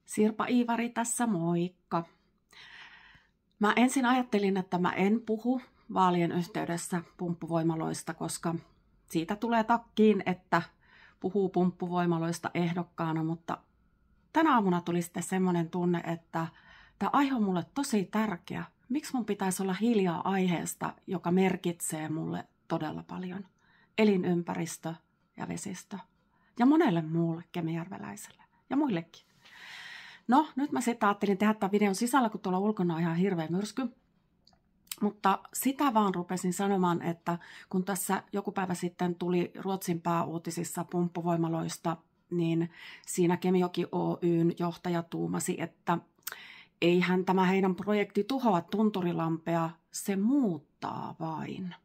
Sirpa Iivari tässä, moikka. Mä ensin ajattelin, että mä en puhu vaalien yhteydessä pumppuvoimaloista, koska siitä tulee takkiin, että puhuu pumppuvoimaloista ehdokkaana, mutta tänä aamuna tuli sitten semmoinen tunne, että tämä aihe on mulle tosi tärkeä. Miksi mun pitäisi olla hiljaa aiheesta, joka merkitsee mulle todella paljon? Elinympäristö ja vesistö. Ja monelle muulle kemijärveläiselle ja muillekin. No, nyt mä sitten ajattelin tehdä tämän videon sisällä, kun tuolla ulkona on ihan hirveä myrsky. Mutta sitä vaan rupesin sanomaan, että kun tässä joku päivä sitten tuli Ruotsin pääuutisissa pumppuvoimaloista, niin siinä Kemijoki Oyn johtaja tuumasi, että eihän tämä heidän projekti tuhoa Tunturilampea, se muuttaa vain.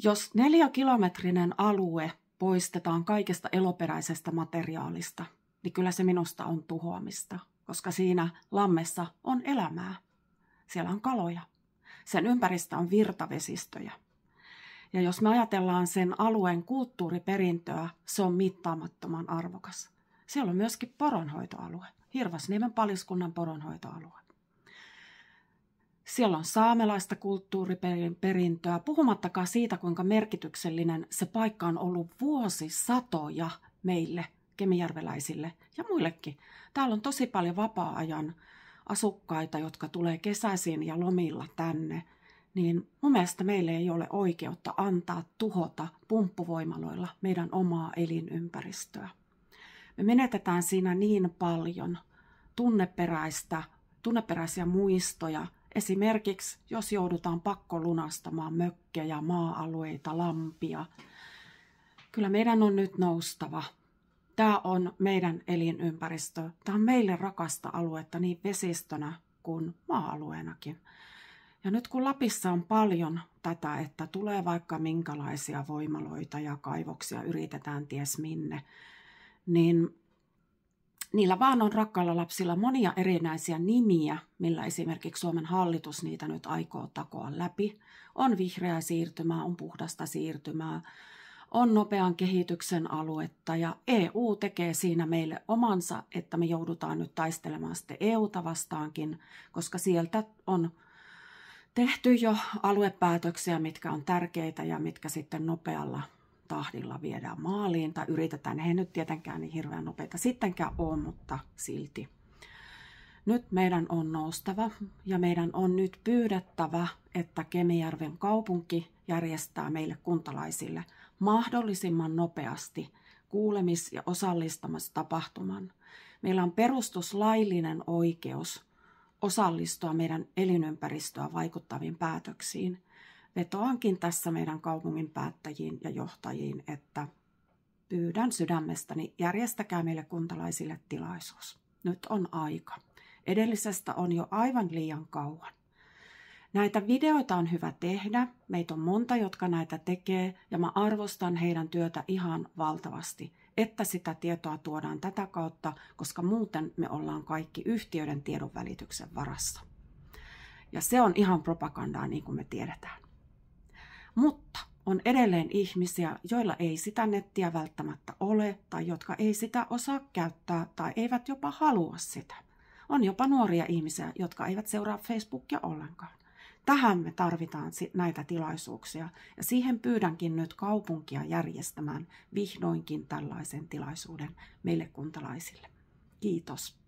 Jos 4-kilometrinen alue poistetaan kaikesta eloperäisestä materiaalista, niin kyllä se minusta on tuhoamista, koska siinä lammessa on elämää. Siellä on kaloja. Sen ympäristö on virtavesistöjä. Ja jos me ajatellaan sen alueen kulttuuriperintöä, se on mittaamattoman arvokas. Siellä on myöskin poronhoitoalue, Hirvasniemen paliskunnan poronhoitoalue. Siellä on saamelaista kulttuuriperintöä, puhumattakaan siitä, kuinka merkityksellinen se paikka on ollut vuosisatoja meille, kemijärveläisille ja muillekin. Täällä on tosi paljon vapaa-ajan asukkaita, jotka tulee kesäisin ja lomilla tänne. Niin mun mielestä meille ei ole oikeutta antaa tuhota pumppuvoimaloilla meidän omaa elinympäristöä. Me menetetään siinä niin paljon tunneperäisiä muistoja. Esimerkiksi jos joudutaan pakkolunastamaan mökkejä, maa-alueita, lampia. Kyllä meidän on nyt noustava. Tämä on meidän elinympäristö. Tämä on meille rakasta aluetta niin vesistönä kuin maa-alueenakin. Ja nyt kun Lapissa on paljon tätä, että tulee vaikka minkälaisia voimaloita ja kaivoksia, yritetään ties minne, niin niillä vaan on rakkailla lapsilla monia erinäisiä nimiä, millä esimerkiksi Suomen hallitus niitä nyt aikoo takoa läpi. On vihreää siirtymää, on puhdasta siirtymää, on nopean kehityksen aluetta ja EU tekee siinä meille omansa, että me joudutaan nyt taistelemaan sitten EUta vastaankin, koska sieltä on tehty jo aluepäätöksiä, mitkä on tärkeitä ja mitkä sitten nopealla tahdilla viedään maaliin tai yritetään. Ei nyt tietenkään niin hirveän nopeita sittenkään ole, mutta silti. Nyt meidän on noustava ja meidän on nyt pyydettävä, että Kemijärven kaupunki järjestää meille kuntalaisille mahdollisimman nopeasti kuulemis- ja osallistamistapahtuman. Meillä on perustuslaillinen oikeus osallistua meidän elinympäristöä vaikuttaviin päätöksiin. Vetoankin tässä meidän kaupungin päättäjiin ja johtajiin, että pyydän sydämestäni, järjestäkää meille kuntalaisille tilaisuus. Nyt on aika. Edellisestä on jo aivan liian kauan. Näitä videoita on hyvä tehdä. Meitä on monta, jotka näitä tekee, ja mä arvostan heidän työtä ihan valtavasti, että sitä tietoa tuodaan tätä kautta, koska muuten me ollaan kaikki yhtiöiden tiedonvälityksen varassa. Ja se on ihan propagandaa, niin kuin me tiedetään. Mutta on edelleen ihmisiä, joilla ei sitä nettiä välttämättä ole, tai jotka ei sitä osaa käyttää, tai eivät jopa halua sitä. On jopa nuoria ihmisiä, jotka eivät seuraa Facebookia ollenkaan. Tähän me tarvitaan näitä tilaisuuksia, ja siihen pyydänkin nyt kaupunkia järjestämään vihdoinkin tällaisen tilaisuuden meille kuntalaisille. Kiitos.